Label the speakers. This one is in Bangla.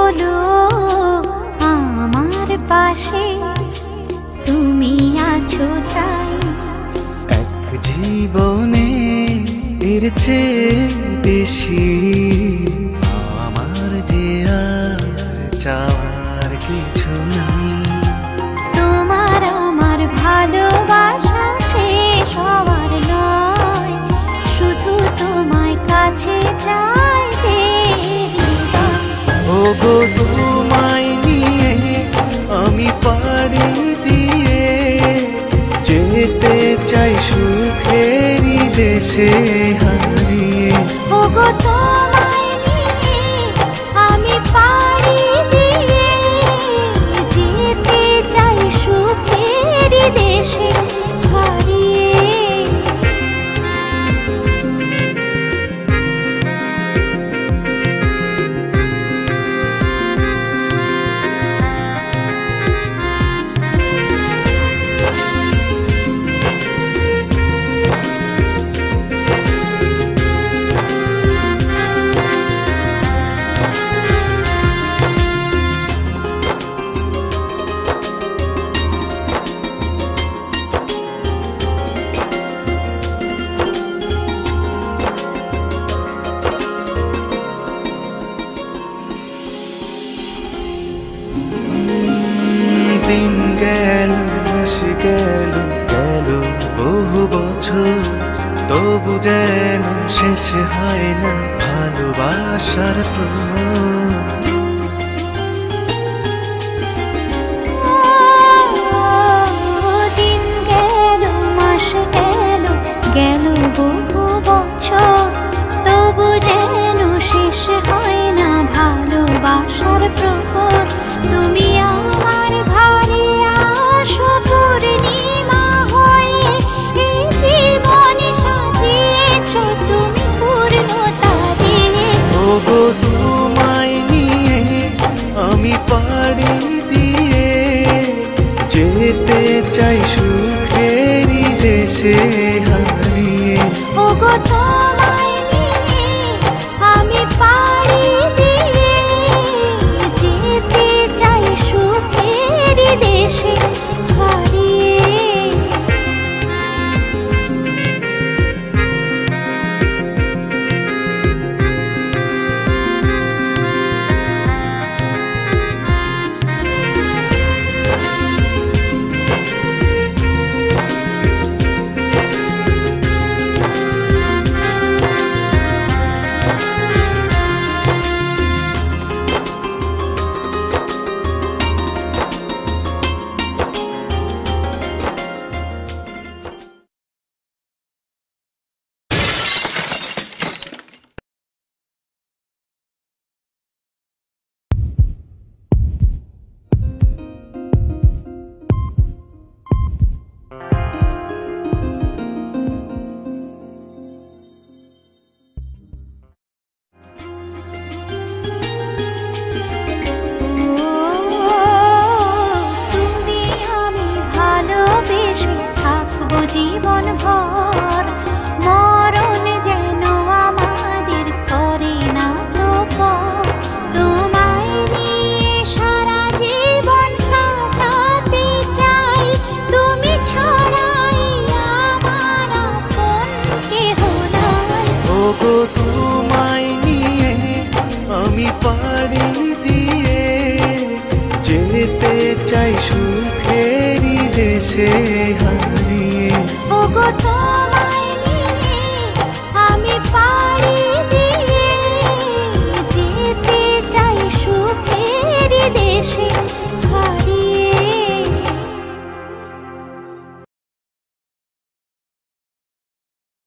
Speaker 1: হলো আমার পাশে, তুমি আছো তাই।
Speaker 2: এক জীবনে এর চেয়ে বেশি আমার যে আর চাওয়ার কিছু নাই।
Speaker 1: তোমার আমার ভালোবাসা শেষ হওয়ার নয়, শুধু তোমায় কাছে চাই যে হৃদয়।
Speaker 2: ওগো তোমায় নিয়ে আমি পাড়ি দিয়ে যেতে চাই সুখেরই দেশে হারিয়ে।
Speaker 1: ওগো তোমায় নিয়ে আমি পাড়ি দিয়ে যেতে চাই সুখের দেশে হারিয়ে।
Speaker 2: দিন গেল মাস গেল গেল বহু বছর, তবু যেন শেষ হয় না ভালোবাসার প্রহর।
Speaker 1: দিন গেল মাস গেল গেল বহু বছর, তবু যেন শেষ হয় না ভালোবাসার প্রহর। তুমি আমার ঘরে আসো পূর্ণিমা হয়ে, এই জীবনে সাজিয়েছ তুমি পূর্ণতা দিয়ে।
Speaker 2: ওগো তোমায় নিয়ে আমি পাড়ি দিয়ে যেতে চাই সুখেরই দেশে হারিয়ে।
Speaker 1: ওগো তোমায় নিয়ে আমি পাড়ি দিয়ে যেতে চাই সুখের দেশে হারিয়ে। তুমি আমি ভালোবেসে থাকবো জীবন ভর, মরণ যেন আমাদের করে না তো পর। তোমায় নিয়ে সারা জীবন কাটাতে চাই, তুমি ছড়াই আমার আপন কেহ নাই।
Speaker 2: ওগো তোমায় নিয়ে আমি পাড়ি দিয়ে যেতে চাই সুখেরই দেশে হারিয়ে।
Speaker 1: ওগো